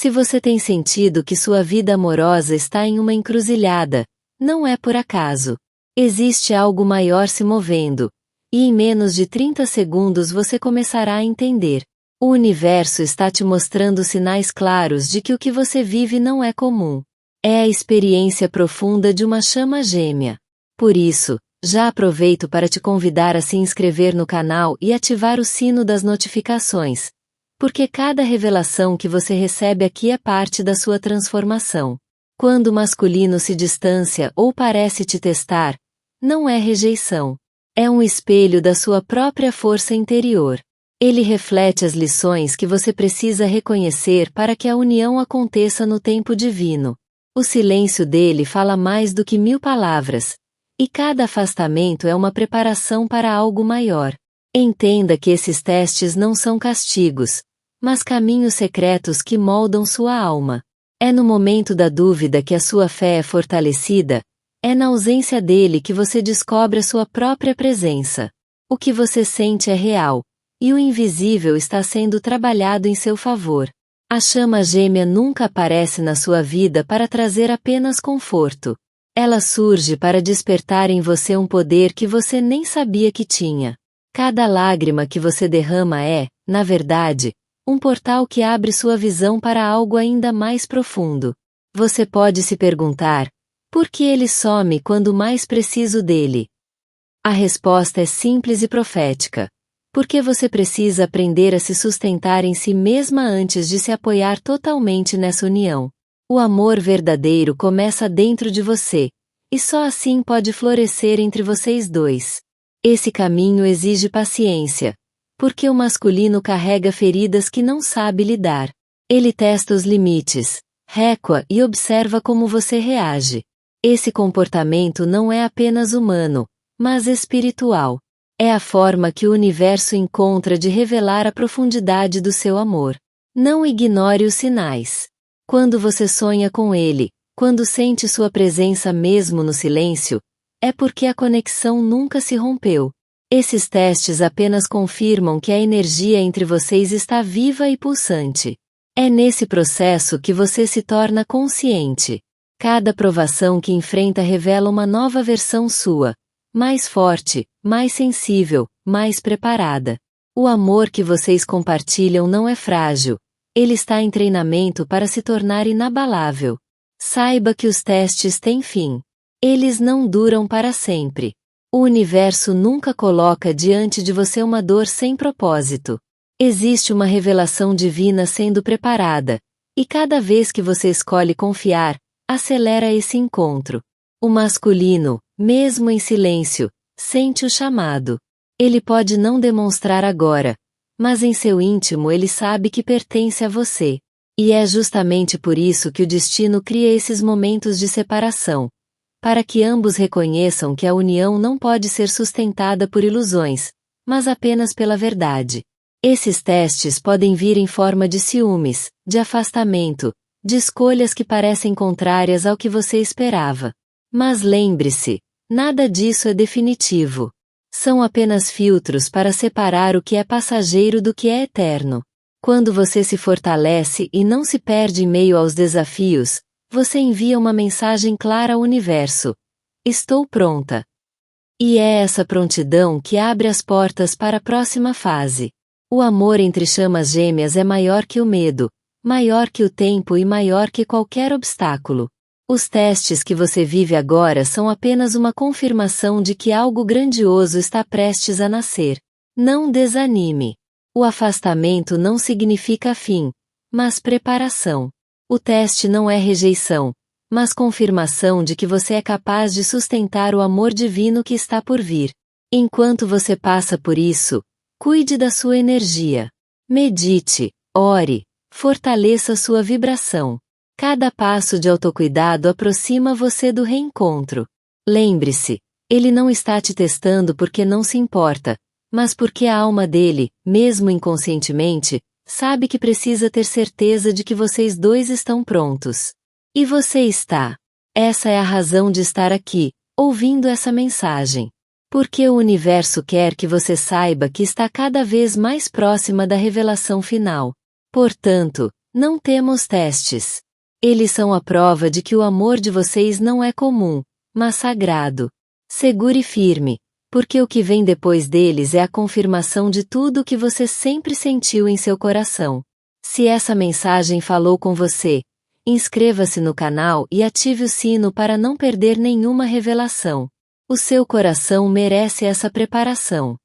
Se você tem sentido que sua vida amorosa está em uma encruzilhada, não é por acaso. Existe algo maior se movendo, e em menos de 30 segundos você começará a entender. O universo está te mostrando sinais claros de que o que você vive não é comum. É a experiência profunda de uma chama gêmea. Por isso, já aproveito para te convidar a se inscrever no canal e ativar o sino das notificações, porque cada revelação que você recebe aqui é parte da sua transformação. Quando o masculino se distancia ou parece te testar, não é rejeição. É um espelho da sua própria força interior. Ele reflete as lições que você precisa reconhecer para que a união aconteça no tempo divino. O silêncio dele fala mais do que 1000 palavras, e cada afastamento é uma preparação para algo maior. Entenda que esses testes não são castigos, mas caminhos secretos que moldam sua alma. É no momento da dúvida que a sua fé é fortalecida, é na ausência dele que você descobre a sua própria presença. O que você sente é real, e o invisível está sendo trabalhado em seu favor. A chama gêmea nunca aparece na sua vida para trazer apenas conforto. Ela surge para despertar em você um poder que você nem sabia que tinha. Cada lágrima que você derrama é, na verdade, um portal que abre sua visão para algo ainda mais profundo. Você pode se perguntar, por que ele some quando mais preciso dele? A resposta é simples e profética. Porque você precisa aprender a se sustentar em si mesma antes de se apoiar totalmente nessa união. O amor verdadeiro começa dentro de você, e só assim pode florescer entre vocês dois. Esse caminho exige paciência, porque o masculino carrega feridas que não sabe lidar. Ele testa os limites, recua e observa como você reage. Esse comportamento não é apenas humano, mas espiritual. É a forma que o universo encontra de revelar a profundidade do seu amor. Não ignore os sinais. Quando você sonha com ele, quando sente sua presença mesmo no silêncio, é porque a conexão nunca se rompeu. Esses testes apenas confirmam que a energia entre vocês está viva e pulsante. É nesse processo que você se torna consciente. Cada provação que enfrenta revela uma nova versão sua, mais forte, mais sensível, mais preparada. O amor que vocês compartilham não é frágil, ele está em treinamento para se tornar inabalável. Saiba que os testes têm fim. Eles não duram para sempre. O universo nunca coloca diante de você uma dor sem propósito. Existe uma revelação divina sendo preparada, e cada vez que você escolhe confiar, acelera esse encontro. O masculino, mesmo em silêncio, sente o chamado. Ele pode não demonstrar agora, mas em seu íntimo ele sabe que pertence a você. E é justamente por isso que o destino cria esses momentos de separação, para que ambos reconheçam que a união não pode ser sustentada por ilusões, mas apenas pela verdade. Esses testes podem vir em forma de ciúmes, de afastamento, de escolhas que parecem contrárias ao que você esperava. Mas lembre-se, nada disso é definitivo. São apenas filtros para separar o que é passageiro do que é eterno. Quando você se fortalece e não se perde em meio aos desafios, você envia uma mensagem clara ao universo: estou pronta. E é essa prontidão que abre as portas para a próxima fase. O amor entre chamas gêmeas é maior que o medo, maior que o tempo e maior que qualquer obstáculo. Os testes que você vive agora são apenas uma confirmação de que algo grandioso está prestes a nascer. Não desanime. O afastamento não significa fim, mas preparação. O teste não é rejeição, mas confirmação de que você é capaz de sustentar o amor divino que está por vir. Enquanto você passa por isso, cuide da sua energia. Medite, ore, fortaleça sua vibração. Cada passo de autocuidado aproxima você do reencontro. Lembre-se, ele não está te testando porque não se importa, mas porque a alma dele, mesmo inconscientemente, sabe que precisa ter certeza de que vocês dois estão prontos. E você está. Essa é a razão de estar aqui, ouvindo essa mensagem. Porque o universo quer que você saiba que está cada vez mais próxima da revelação final. Portanto, Não tema os testes. Eles são a prova de que o amor de vocês não é comum, mas sagrado. Segure firme, porque o que vem depois deles é a confirmação de tudo o que você sempre sentiu em seu coração. Se essa mensagem falou com você, inscreva-se no canal e ative o sino para não perder nenhuma revelação. O seu coração merece essa preparação.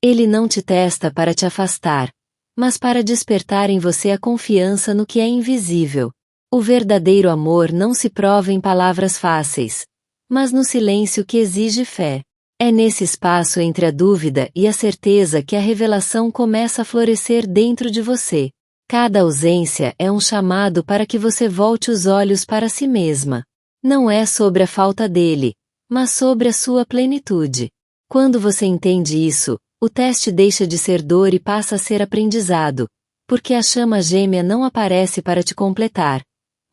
Ele não te testa para te afastar, mas para despertar em você a confiança no que é invisível. O verdadeiro amor não se prova em palavras fáceis, mas no silêncio que exige fé. É nesse espaço entre a dúvida e a certeza que a revelação começa a florescer dentro de você. Cada ausência é um chamado para que você volte os olhos para si mesma. Não é sobre a falta dele, mas sobre a sua plenitude. Quando você entende isso, o teste deixa de ser dor e passa a ser aprendizado, porque a chama gêmea não aparece para te completar,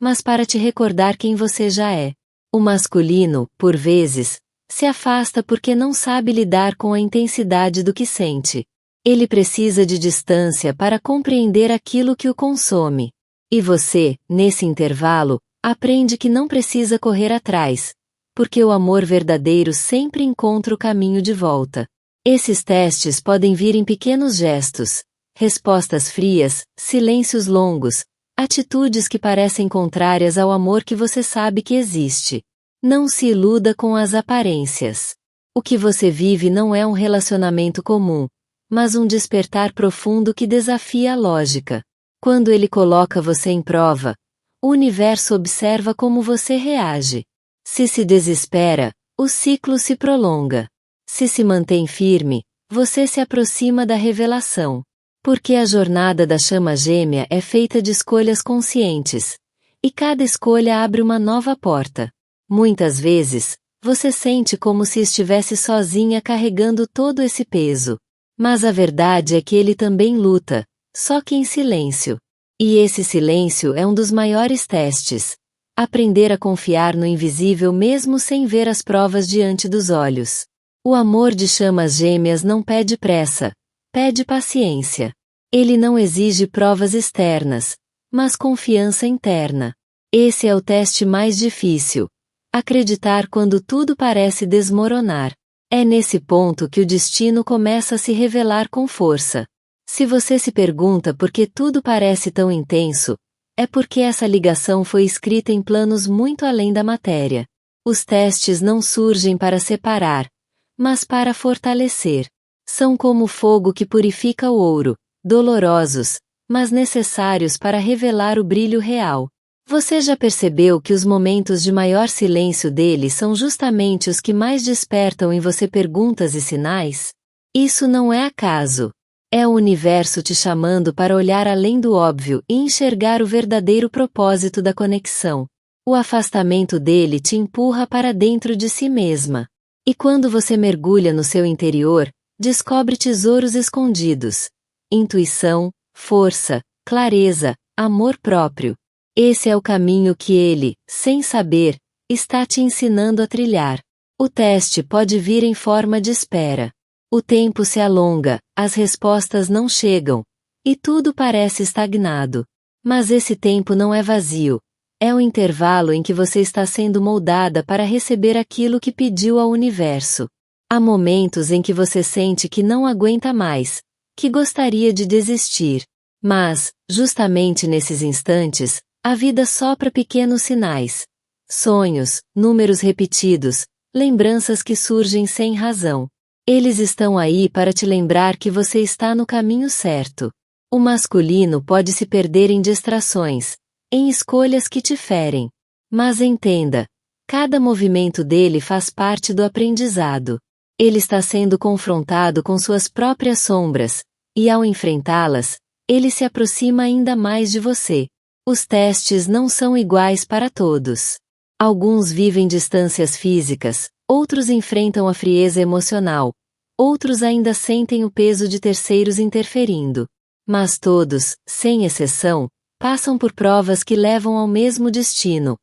mas para te recordar quem você já é. O masculino, por vezes, se afasta porque não sabe lidar com a intensidade do que sente. Ele precisa de distância para compreender aquilo que o consome. E você, nesse intervalo, aprende que não precisa correr atrás, porque o amor verdadeiro sempre encontra o caminho de volta. Esses testes podem vir em pequenos gestos, respostas frias, silêncios longos, atitudes que parecem contrárias ao amor que você sabe que existe. Não se iluda com as aparências. O que você vive não é um relacionamento comum, mas um despertar profundo que desafia a lógica. Quando ele coloca você em prova, o universo observa como você reage. Se desespera, o ciclo se prolonga. Se mantém firme, você se aproxima da revelação. Porque a jornada da chama gêmea é feita de escolhas conscientes, e cada escolha abre uma nova porta. Muitas vezes, você sente como se estivesse sozinha carregando todo esse peso. Mas a verdade é que ele também luta, só que em silêncio. E esse silêncio é um dos maiores testes. Aprender a confiar no invisível mesmo sem ver as provas diante dos olhos. O amor de chamas gêmeas não pede pressa, pede paciência. Ele não exige provas externas, mas confiança interna. Esse é o teste mais difícil. Acreditar quando tudo parece desmoronar. É nesse ponto que o destino começa a se revelar com força. Se você se pergunta por que tudo parece tão intenso, é porque essa ligação foi escrita em planos muito além da matéria. Os testes não surgem para separar, mas para fortalecer. São como o fogo que purifica o ouro, dolorosos, mas necessários para revelar o brilho real. Você já percebeu que os momentos de maior silêncio dele são justamente os que mais despertam em você perguntas e sinais? Isso não é acaso. É o universo te chamando para olhar além do óbvio e enxergar o verdadeiro propósito da conexão. O afastamento dele te empurra para dentro de si mesma. E quando você mergulha no seu interior, descobre tesouros escondidos. Intuição, força, clareza, amor próprio. Esse é o caminho que ele, sem saber, está te ensinando a trilhar. O teste pode vir em forma de espera. O tempo se alonga, as respostas não chegam, e tudo parece estagnado. Mas esse tempo não é vazio. É o intervalo em que você está sendo moldada para receber aquilo que pediu ao universo. Há momentos em que você sente que não aguenta mais, que gostaria de desistir. Mas, justamente nesses instantes, a vida sopra pequenos sinais. Sonhos, números repetidos, lembranças que surgem sem razão. Eles estão aí para te lembrar que você está no caminho certo. O masculino pode se perder em distrações, em escolhas que te ferem. Mas entenda, cada movimento dele faz parte do aprendizado. Ele está sendo confrontado com suas próprias sombras, e ao enfrentá-las, ele se aproxima ainda mais de você. Os testes não são iguais para todos. Alguns vivem distâncias físicas, outros enfrentam a frieza emocional, outros ainda sentem o peso de terceiros interferindo. Mas todos, sem exceção, passam por provas que levam ao mesmo destino: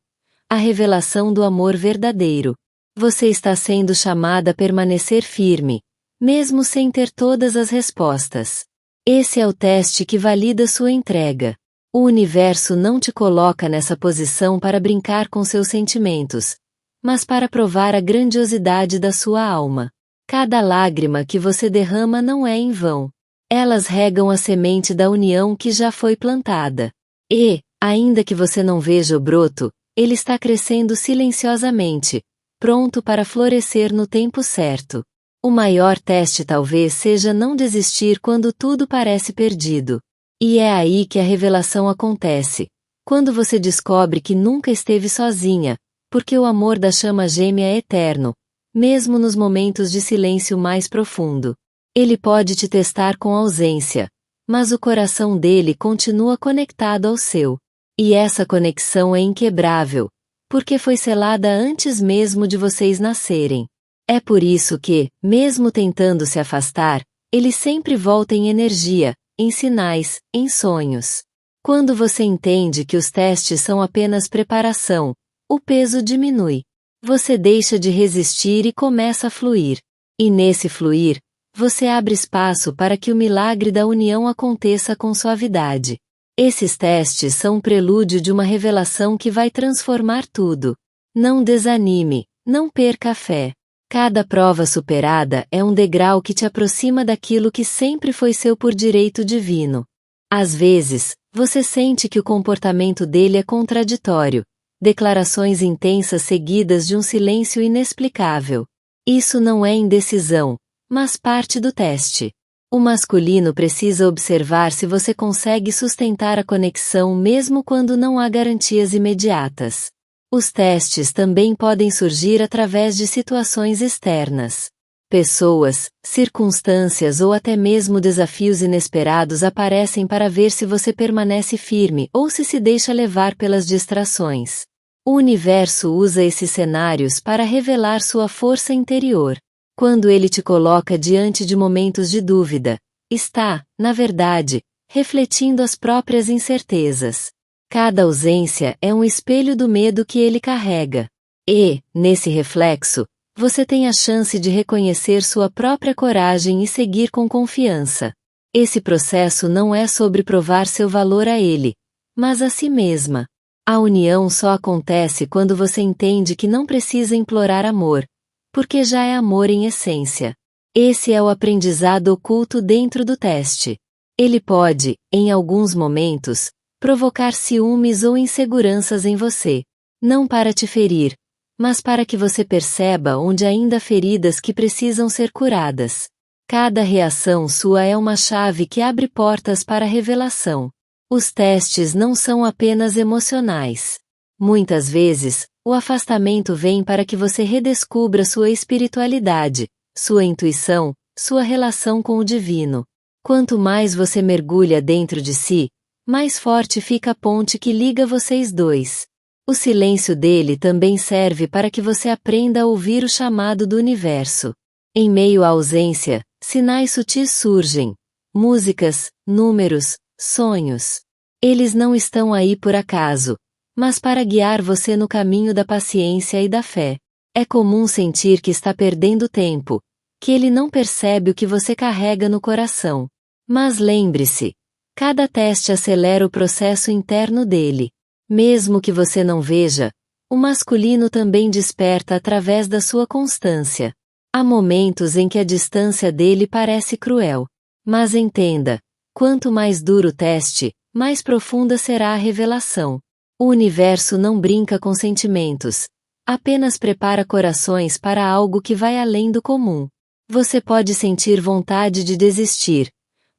a revelação do amor verdadeiro. Você está sendo chamada a permanecer firme, mesmo sem ter todas as respostas. Esse é o teste que valida sua entrega. O universo não te coloca nessa posição para brincar com seus sentimentos, mas para provar a grandiosidade da sua alma. Cada lágrima que você derrama não é em vão. Elas regam a semente da união que já foi plantada. E, ainda que você não veja o broto, ele está crescendo silenciosamente, pronto para florescer no tempo certo. O maior teste talvez seja não desistir quando tudo parece perdido. E é aí que a revelação acontece, quando você descobre que nunca esteve sozinha, porque o amor da chama gêmea é eterno, mesmo nos momentos de silêncio mais profundo. Ele pode te testar com ausência, mas o coração dele continua conectado ao seu. E essa conexão é inquebrável, porque foi selada antes mesmo de vocês nascerem. É por isso que, mesmo tentando se afastar, ele sempre volta em energia, em sinais, em sonhos. Quando você entende que os testes são apenas preparação, o peso diminui. Você deixa de resistir e começa a fluir. E nesse fluir, você abre espaço para que o milagre da união aconteça com suavidade. Esses testes são um prelúdio de uma revelação que vai transformar tudo. Não desanime, não perca a fé. Cada prova superada é um degrau que te aproxima daquilo que sempre foi seu por direito divino. Às vezes, você sente que o comportamento dele é contraditório, declarações intensas seguidas de um silêncio inexplicável. Isso não é indecisão, mas parte do teste. O masculino precisa observar se você consegue sustentar a conexão mesmo quando não há garantias imediatas. Os testes também podem surgir através de situações externas. Pessoas, circunstâncias ou até mesmo desafios inesperados aparecem para ver se você permanece firme ou se deixa levar pelas distrações. O universo usa esses cenários para revelar sua força interior. Quando ele te coloca diante de momentos de dúvida, está, na verdade, refletindo as próprias incertezas. Cada ausência é um espelho do medo que ele carrega. E, nesse reflexo, você tem a chance de reconhecer sua própria coragem e seguir com confiança. Esse processo não é sobre provar seu valor a ele, mas a si mesma. A união só acontece quando você entende que não precisa implorar amor, porque já é amor em essência. Esse é o aprendizado oculto dentro do teste. Ele pode, em alguns momentos, provocar ciúmes ou inseguranças em você, não para te ferir, mas para que você perceba onde ainda há feridas que precisam ser curadas. Cada reação sua é uma chave que abre portas para a revelação. Os testes não são apenas emocionais. Muitas vezes, o afastamento vem para que você redescubra sua espiritualidade, sua intuição, sua relação com o divino. Quanto mais você mergulha dentro de si, mais forte fica a ponte que liga vocês dois. O silêncio dele também serve para que você aprenda a ouvir o chamado do universo. Em meio à ausência, sinais sutis surgem. Músicas, números, sonhos. Eles não estão aí por acaso, mas para guiar você no caminho da paciência e da fé. É comum sentir que está perdendo tempo, que ele não percebe o que você carrega no coração. Mas lembre-se, cada teste acelera o processo interno dele. Mesmo que você não veja, o masculino também desperta através da sua constância. Há momentos em que a distância dele parece cruel. Mas entenda, quanto mais duro o teste, mais profunda será a revelação. O universo não brinca com sentimentos, apenas prepara corações para algo que vai além do comum. Você pode sentir vontade de desistir,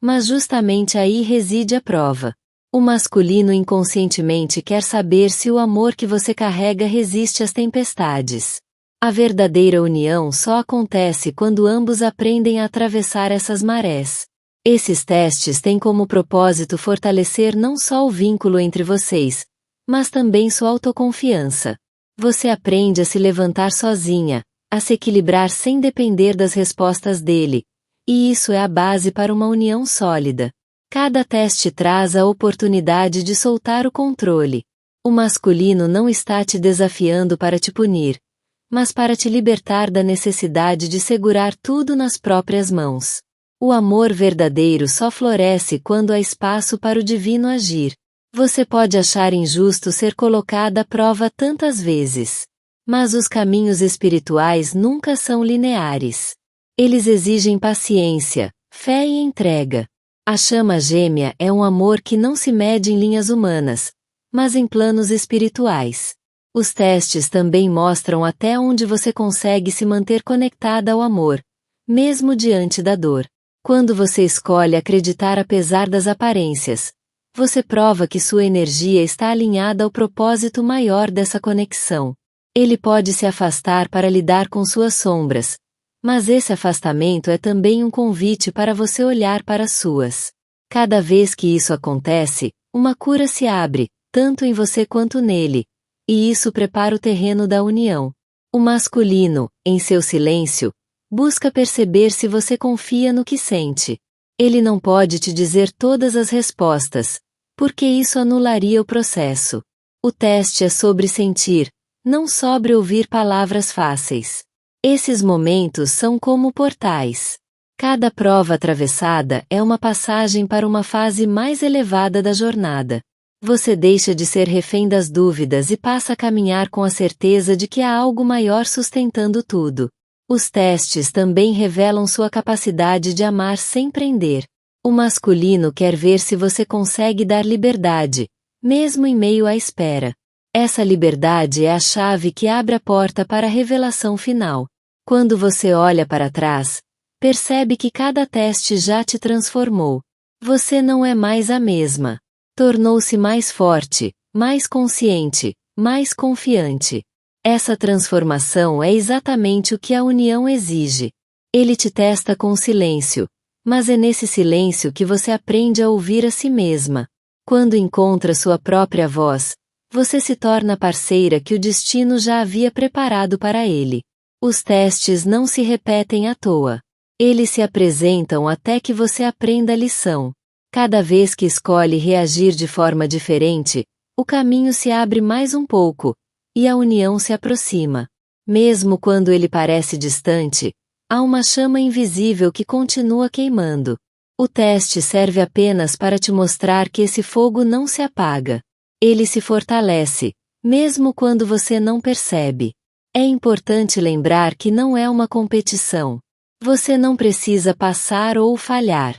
mas justamente aí reside a prova. O masculino inconscientemente quer saber se o amor que você carrega resiste às tempestades. A verdadeira união só acontece quando ambos aprendem a atravessar essas marés. Esses testes têm como propósito fortalecer não só o vínculo entre vocês, mas também sua autoconfiança. Você aprende a se levantar sozinha, a se equilibrar sem depender das respostas dele, e isso é a base para uma união sólida. Cada teste traz a oportunidade de soltar o controle. O masculino não está te desafiando para te punir, mas para te libertar da necessidade de segurar tudo nas próprias mãos. O amor verdadeiro só floresce quando há espaço para o divino agir. Você pode achar injusto ser colocada à prova tantas vezes. Mas os caminhos espirituais nunca são lineares. Eles exigem paciência, fé e entrega. A chama gêmea é um amor que não se mede em linhas humanas, mas em planos espirituais. Os testes também mostram até onde você consegue se manter conectada ao amor, mesmo diante da dor. Quando você escolhe acreditar apesar das aparências, você prova que sua energia está alinhada ao propósito maior dessa conexão. Ele pode se afastar para lidar com suas sombras, mas esse afastamento é também um convite para você olhar para as suas. Cada vez que isso acontece, uma cura se abre, tanto em você quanto nele, e isso prepara o terreno da união. O masculino, em seu silêncio, busca perceber se você confia no que sente. Ele não pode te dizer todas as respostas, porque isso anularia o processo. O teste é sobre sentir, não sobre ouvir palavras fáceis. Esses momentos são como portais. Cada prova atravessada é uma passagem para uma fase mais elevada da jornada. Você deixa de ser refém das dúvidas e passa a caminhar com a certeza de que há algo maior sustentando tudo. Os testes também revelam sua capacidade de amar sem prender. O masculino quer ver se você consegue dar liberdade, mesmo em meio à espera. Essa liberdade é a chave que abre a porta para a revelação final. Quando você olha para trás, percebe que cada teste já te transformou. Você não é mais a mesma. Tornou-se mais forte, mais consciente, mais confiante. Essa transformação é exatamente o que a união exige. Ele te testa com silêncio, mas é nesse silêncio que você aprende a ouvir a si mesma. Quando encontra sua própria voz, você se torna a parceira que o destino já havia preparado para ele. Os testes não se repetem à toa. Eles se apresentam até que você aprenda a lição. Cada vez que escolhe reagir de forma diferente, o caminho se abre mais um pouco, e a união se aproxima. Mesmo quando ele parece distante, há uma chama invisível que continua queimando. O teste serve apenas para te mostrar que esse fogo não se apaga. Ele se fortalece, mesmo quando você não percebe. É importante lembrar que não é uma competição. Você não precisa passar ou falhar.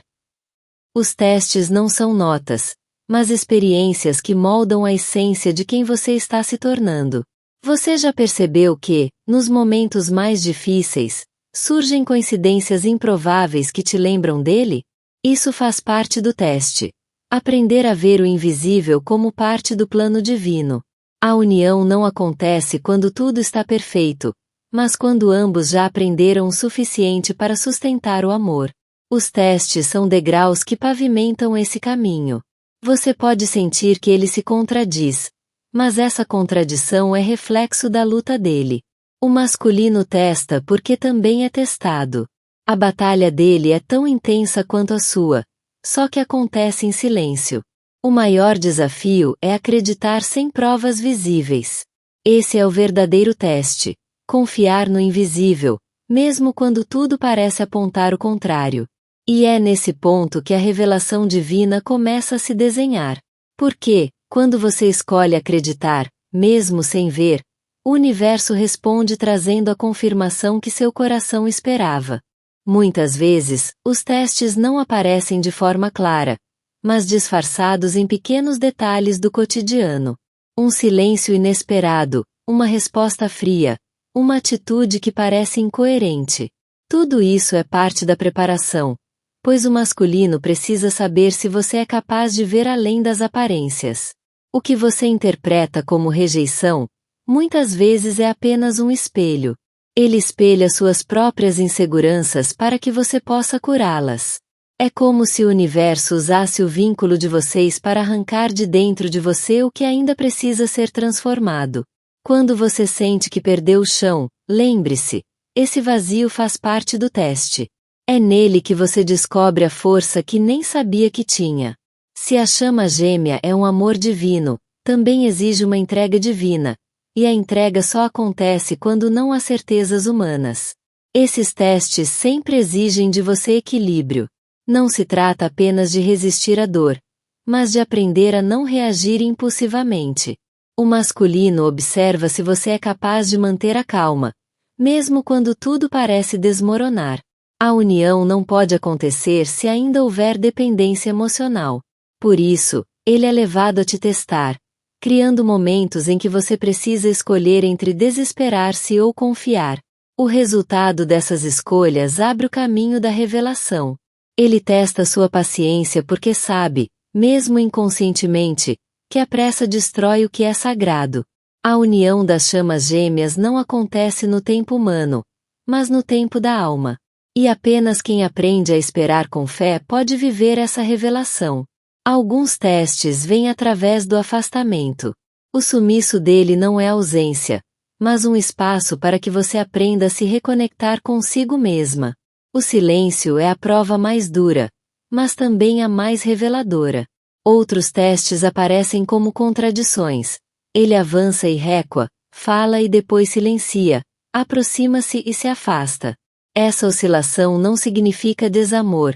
Os testes não são notas, mas experiências que moldam a essência de quem você está se tornando. Você já percebeu que, nos momentos mais difíceis, surgem coincidências improváveis que te lembram dele? Isso faz parte do teste. Aprender a ver o invisível como parte do plano divino. A união não acontece quando tudo está perfeito, mas quando ambos já aprenderam o suficiente para sustentar o amor. Os testes são degraus que pavimentam esse caminho. Você pode sentir que ele se contradiz, mas essa contradição é reflexo da luta dele. O masculino testa porque também é testado. A batalha dele é tão intensa quanto a sua, só que acontece em silêncio. O maior desafio é acreditar sem provas visíveis. Esse é o verdadeiro teste. Confiar no invisível, mesmo quando tudo parece apontar o contrário. E é nesse ponto que a revelação divina começa a se desenhar. Porque, quando você escolhe acreditar, mesmo sem ver, o universo responde trazendo a confirmação que seu coração esperava. Muitas vezes, os testes não aparecem de forma clara, mas disfarçados em pequenos detalhes do cotidiano. Um silêncio inesperado, uma resposta fria, uma atitude que parece incoerente. Tudo isso é parte da preparação, pois o masculino precisa saber se você é capaz de ver além das aparências. O que você interpreta como rejeição, muitas vezes é apenas um espelho. Ele espelha suas próprias inseguranças para que você possa curá-las. É como se o universo usasse o vínculo de vocês para arrancar de dentro de você o que ainda precisa ser transformado. Quando você sente que perdeu o chão, lembre-se, esse vazio faz parte do teste. É nele que você descobre a força que nem sabia que tinha. Se a chama gêmea é um amor divino, também exige uma entrega divina. E a entrega só acontece quando não há certezas humanas. Esses testes sempre exigem de você equilíbrio. Não se trata apenas de resistir à dor, mas de aprender a não reagir impulsivamente. O masculino observa se você é capaz de manter a calma, mesmo quando tudo parece desmoronar. A união não pode acontecer se ainda houver dependência emocional. Por isso, ele é levado a te testar, criando momentos em que você precisa escolher entre desesperar-se ou confiar. O resultado dessas escolhas abre o caminho da revelação. Ele testa sua paciência porque sabe, mesmo inconscientemente, que a pressa destrói o que é sagrado. A união das chamas gêmeas não acontece no tempo humano, mas no tempo da alma. E apenas quem aprende a esperar com fé pode viver essa revelação. Alguns testes vêm através do afastamento. O sumiço dele não é ausência, mas um espaço para que você aprenda a se reconectar consigo mesma. O silêncio é a prova mais dura, mas também a mais reveladora. Outros testes aparecem como contradições. Ele avança e recua, fala e depois silencia, aproxima-se e se afasta. Essa oscilação não significa desamor,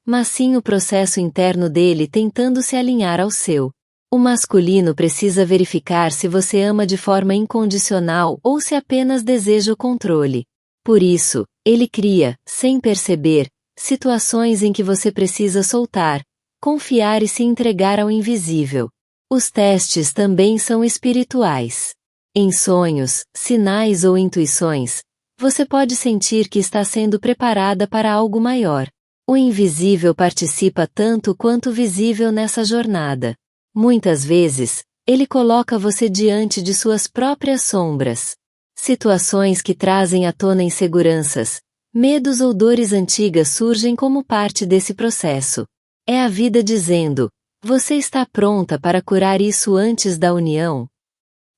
mas sim o processo interno dele tentando se alinhar ao seu. O masculino precisa verificar se você ama de forma incondicional ou se apenas deseja o controle. Por isso, ele cria, sem perceber, situações em que você precisa soltar, confiar e se entregar ao invisível. Os testes também são espirituais. Em sonhos, sinais ou intuições, você pode sentir que está sendo preparada para algo maior. O invisível participa tanto quanto o visível nessa jornada. Muitas vezes, ele coloca você diante de suas próprias sombras. Situações que trazem à tona inseguranças, medos ou dores antigas surgem como parte desse processo. É a vida dizendo: você está pronta para curar isso antes da união?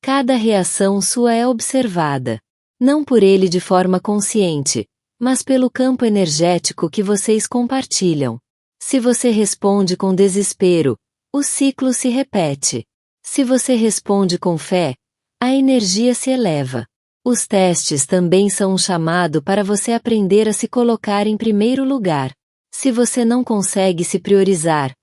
Cada reação sua é observada. Não por ele de forma consciente, mas pelo campo energético que vocês compartilham. Se você responde com desespero, o ciclo se repete. Se você responde com fé, a energia se eleva. Os testes também são um chamado para você aprender a se colocar em primeiro lugar. Se você não consegue se priorizar,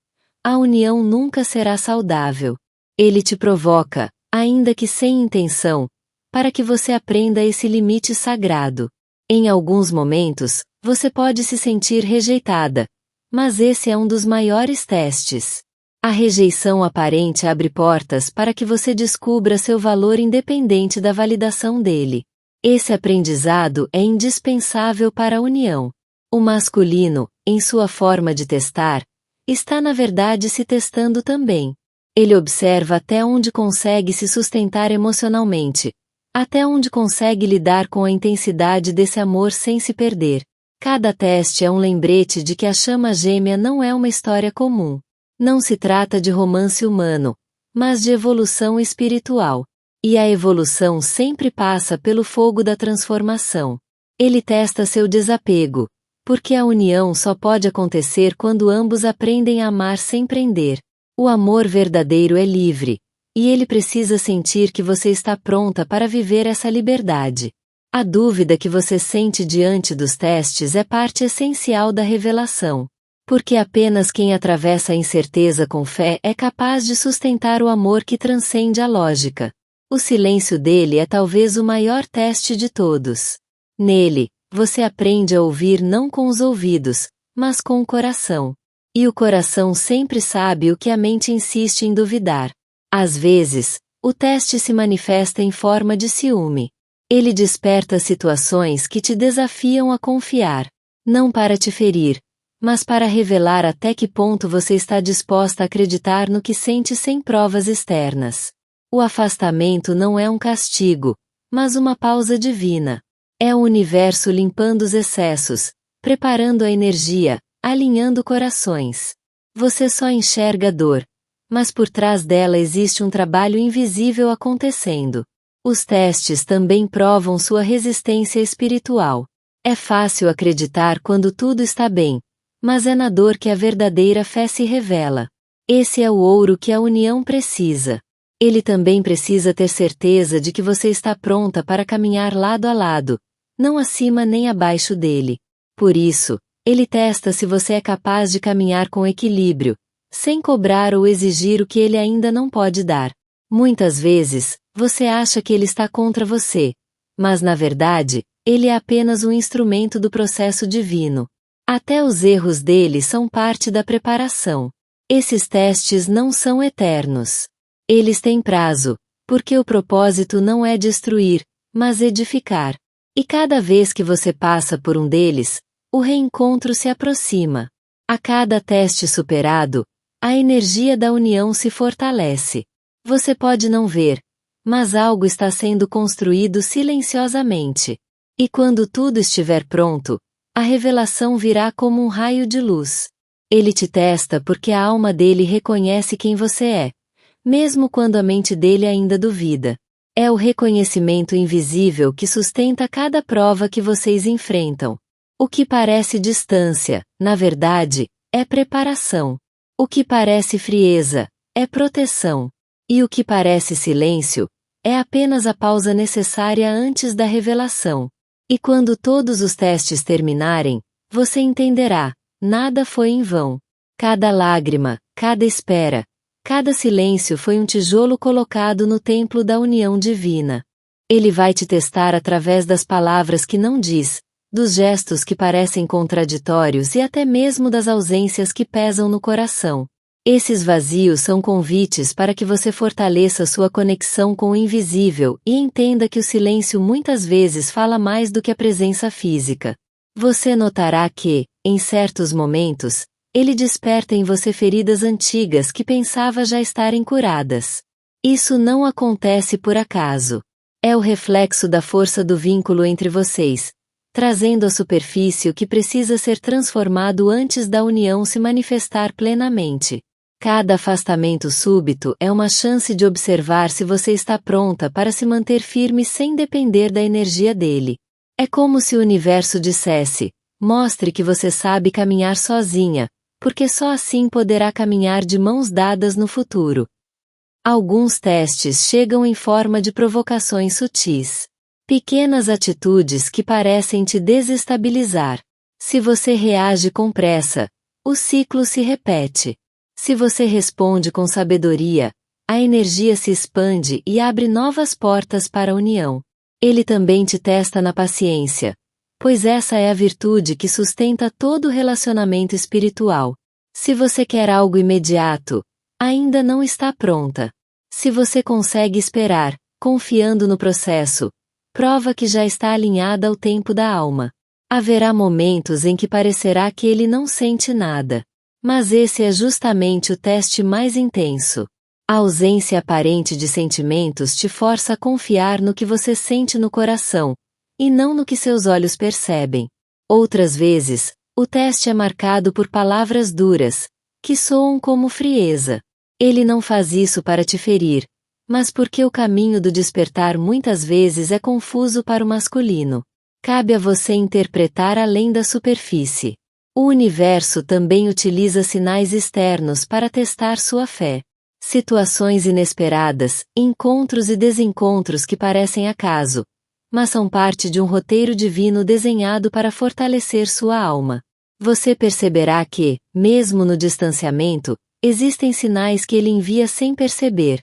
a união nunca será saudável. Ele te provoca, ainda que sem intenção, para que você aprenda esse limite sagrado. Em alguns momentos, você pode se sentir rejeitada, mas esse é um dos maiores testes. A rejeição aparente abre portas para que você descubra seu valor independente da validação dele. Esse aprendizado é indispensável para a união. O masculino, em sua forma de testar, está na verdade se testando também. Ele observa até onde consegue se sustentar emocionalmente, até onde consegue lidar com a intensidade desse amor sem se perder. Cada teste é um lembrete de que a chama gêmea não é uma história comum. Não se trata de romance humano, mas de evolução espiritual. E a evolução sempre passa pelo fogo da transformação. Ele testa seu desapego, porque a união só pode acontecer quando ambos aprendem a amar sem prender. O amor verdadeiro é livre, e ele precisa sentir que você está pronta para viver essa liberdade. A dúvida que você sente diante dos testes é parte essencial da revelação. Porque apenas quem atravessa a incerteza com fé é capaz de sustentar o amor que transcende a lógica. O silêncio dele é talvez o maior teste de todos. Nele, você aprende a ouvir não com os ouvidos, mas com o coração. E o coração sempre sabe o que a mente insiste em duvidar. Às vezes, o teste se manifesta em forma de ciúme. Ele desperta situações que te desafiam a confiar, não para te ferir, mas para revelar até que ponto você está disposta a acreditar no que sente sem provas externas. O afastamento não é um castigo, mas uma pausa divina. É o universo limpando os excessos, preparando a energia, alinhando corações. Você só enxerga a dor, mas por trás dela existe um trabalho invisível acontecendo. Os testes também provam sua resistência espiritual. É fácil acreditar quando tudo está bem, mas é na dor que a verdadeira fé se revela. Esse é o ouro que a união precisa. Ele também precisa ter certeza de que você está pronta para caminhar lado a lado, não acima nem abaixo dele. Por isso, ele testa se você é capaz de caminhar com equilíbrio, sem cobrar ou exigir o que ele ainda não pode dar. Muitas vezes, você acha que ele está contra você, mas na verdade, ele é apenas um instrumento do processo divino. Até os erros dele são parte da preparação. Esses testes não são eternos. Eles têm prazo, porque o propósito não é destruir, mas edificar. E cada vez que você passa por um deles, o reencontro se aproxima. A cada teste superado, a energia da união se fortalece. Você pode não ver, mas algo está sendo construído silenciosamente. E quando tudo estiver pronto, a revelação virá como um raio de luz. Ele te testa porque a alma dele reconhece quem você é, mesmo quando a mente dele ainda duvida. É o reconhecimento invisível que sustenta cada prova que vocês enfrentam. O que parece distância, na verdade, é preparação. O que parece frieza, é proteção. E o que parece silêncio, é apenas a pausa necessária antes da revelação. E quando todos os testes terminarem, você entenderá, nada foi em vão. Cada lágrima, cada espera, cada silêncio foi um tijolo colocado no templo da união divina. Ele vai te testar através das palavras que não diz, dos gestos que parecem contraditórios e até mesmo das ausências que pesam no coração. Esses vazios são convites para que você fortaleça sua conexão com o invisível e entenda que o silêncio muitas vezes fala mais do que a presença física. Você notará que, em certos momentos, ele desperta em você feridas antigas que pensava já estarem curadas. Isso não acontece por acaso. É o reflexo da força do vínculo entre vocês, trazendo à superfície o que precisa ser transformado antes da união se manifestar plenamente. Cada afastamento súbito é uma chance de observar se você está pronta para se manter firme sem depender da energia dele. É como se o universo dissesse: mostre que você sabe caminhar sozinha, porque só assim poderá caminhar de mãos dadas no futuro. Alguns testes chegam em forma de provocações sutis. Pequenas atitudes que parecem te desestabilizar. Se você reage com pressa, o ciclo se repete. Se você responde com sabedoria, a energia se expande e abre novas portas para a união. Ele também te testa na paciência, pois essa é a virtude que sustenta todo relacionamento espiritual. Se você quer algo imediato, ainda não está pronta. Se você consegue esperar, confiando no processo, prova que já está alinhada ao tempo da alma. Haverá momentos em que parecerá que ele não sente nada. Mas esse é justamente o teste mais intenso. A ausência aparente de sentimentos te força a confiar no que você sente no coração, e não no que seus olhos percebem. Outras vezes, o teste é marcado por palavras duras, que soam como frieza. Ele não faz isso para te ferir, mas porque o caminho do despertar muitas vezes é confuso para o masculino. Cabe a você interpretar além da superfície. O universo também utiliza sinais externos para testar sua fé. Situações inesperadas, encontros e desencontros que parecem acaso, mas são parte de um roteiro divino desenhado para fortalecer sua alma. Você perceberá que, mesmo no distanciamento, existem sinais que ele envia sem perceber.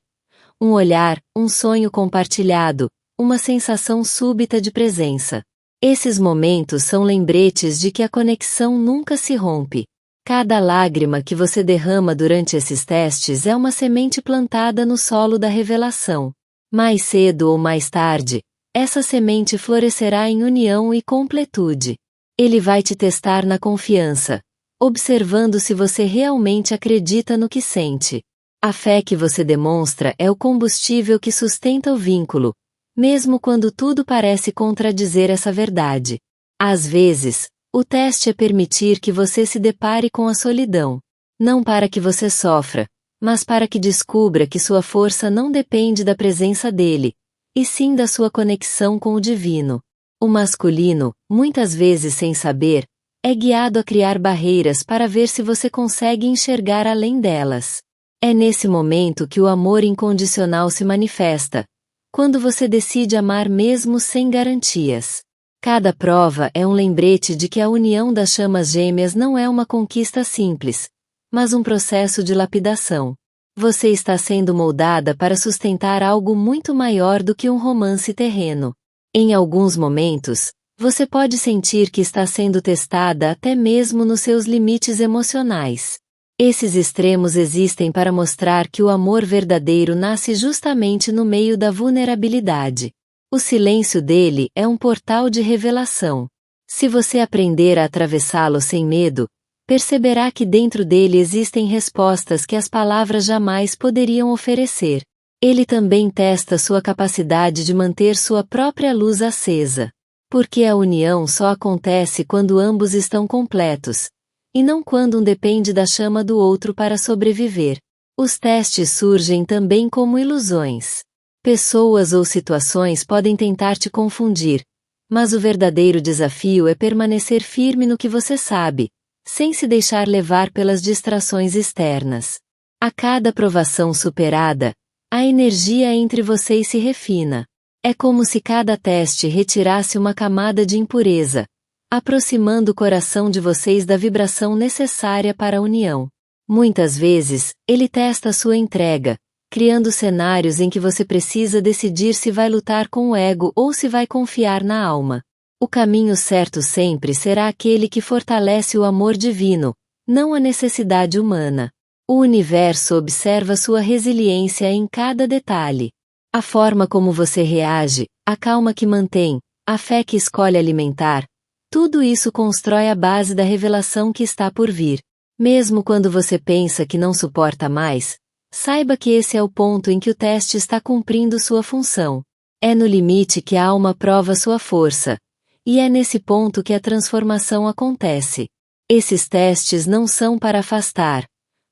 Um olhar, um sonho compartilhado, uma sensação súbita de presença. Esses momentos são lembretes de que a conexão nunca se rompe. Cada lágrima que você derrama durante esses testes é uma semente plantada no solo da revelação. Mais cedo ou mais tarde, essa semente florescerá em união e completude. Ele vai te testar na confiança, observando se você realmente acredita no que sente. A fé que você demonstra é o combustível que sustenta o vínculo, mesmo quando tudo parece contradizer essa verdade. Às vezes, o teste é permitir que você se depare com a solidão. Não para que você sofra, mas para que descubra que sua força não depende da presença dele, e sim da sua conexão com o divino. O masculino, muitas vezes sem saber, é guiado a criar barreiras para ver se você consegue enxergar além delas. É nesse momento que o amor incondicional se manifesta, quando você decide amar mesmo sem garantias. Cada prova é um lembrete de que a união das chamas gêmeas não é uma conquista simples, mas um processo de lapidação. Você está sendo moldada para sustentar algo muito maior do que um romance terreno. Em alguns momentos, você pode sentir que está sendo testada até mesmo nos seus limites emocionais. Esses extremos existem para mostrar que o amor verdadeiro nasce justamente no meio da vulnerabilidade. O silêncio dele é um portal de revelação. Se você aprender a atravessá-lo sem medo, perceberá que dentro dele existem respostas que as palavras jamais poderiam oferecer. Ele também testa sua capacidade de manter sua própria luz acesa. Porque a união só acontece quando ambos estão completos, e não quando um depende da chama do outro para sobreviver. Os testes surgem também como ilusões. Pessoas ou situações podem tentar te confundir, mas o verdadeiro desafio é permanecer firme no que você sabe, sem se deixar levar pelas distrações externas. A cada provação superada, a energia entre vocês se refina. É como se cada teste retirasse uma camada de impureza, aproximando o coração de vocês da vibração necessária para a união. Muitas vezes, ele testa sua entrega, criando cenários em que você precisa decidir se vai lutar com o ego ou se vai confiar na alma. O caminho certo sempre será aquele que fortalece o amor divino, não a necessidade humana. O universo observa sua resiliência em cada detalhe. A forma como você reage, a calma que mantém, a fé que escolhe alimentar, tudo isso constrói a base da revelação que está por vir. Mesmo quando você pensa que não suporta mais, saiba que esse é o ponto em que o teste está cumprindo sua função. É no limite que a alma prova sua força, e é nesse ponto que a transformação acontece. Esses testes não são para afastar,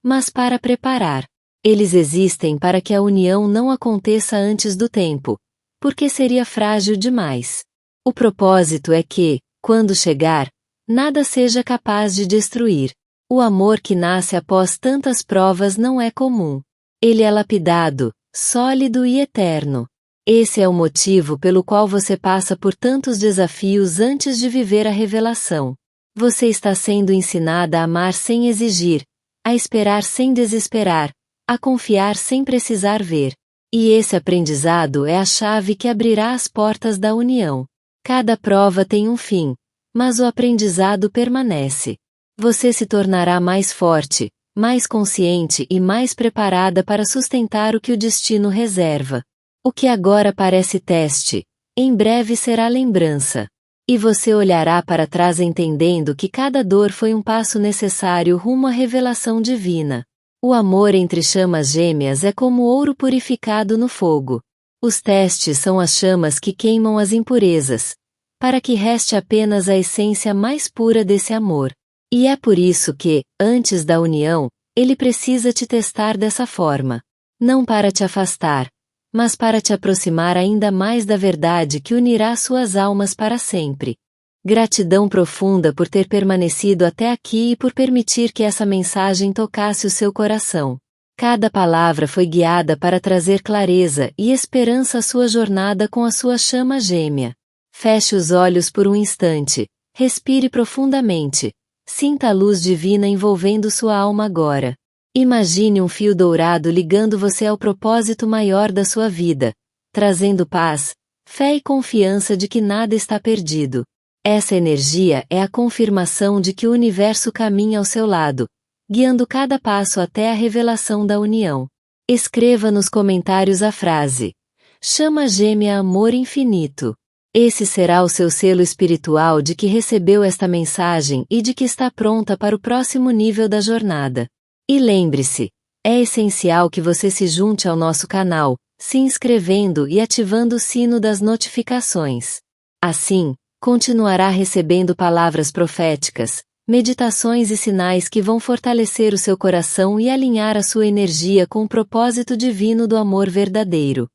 mas para preparar. Eles existem para que a união não aconteça antes do tempo, porque seria frágil demais. O propósito é que, quando chegar, nada seja capaz de destruir. O amor que nasce após tantas provas não é comum. Ele é lapidado, sólido e eterno. Esse é o motivo pelo qual você passa por tantos desafios antes de viver a revelação. Você está sendo ensinada a amar sem exigir, a esperar sem desesperar, a confiar sem precisar ver. E esse aprendizado é a chave que abrirá as portas da união. Cada prova tem um fim, mas o aprendizado permanece. Você se tornará mais forte, mais consciente e mais preparada para sustentar o que o destino reserva. O que agora parece teste, em breve será lembrança. E você olhará para trás entendendo que cada dor foi um passo necessário rumo à revelação divina. O amor entre chamas gêmeas é como ouro purificado no fogo. Os testes são as chamas que queimam as impurezas, para que reste apenas a essência mais pura desse amor. E é por isso que, antes da união, ele precisa te testar dessa forma. Não para te afastar, mas para te aproximar ainda mais da verdade que unirá suas almas para sempre. Gratidão profunda por ter permanecido até aqui e por permitir que essa mensagem tocasse o seu coração. Cada palavra foi guiada para trazer clareza e esperança à sua jornada com a sua chama gêmea. Feche os olhos por um instante, respire profundamente, sinta a luz divina envolvendo sua alma agora. Imagine um fio dourado ligando você ao propósito maior da sua vida, trazendo paz, fé e confiança de que nada está perdido. Essa energia é a confirmação de que o universo caminha ao seu lado, guiando cada passo até a revelação da união. Escreva nos comentários a frase: Chama gêmea amor infinito. Esse será o seu selo espiritual de que recebeu esta mensagem e de que está pronta para o próximo nível da jornada. E lembre-se, é essencial que você se junte ao nosso canal, se inscrevendo e ativando o sino das notificações. Assim, continuará recebendo palavras proféticas, meditações e sinais que vão fortalecer o seu coração e alinhar a sua energia com o propósito divino do amor verdadeiro.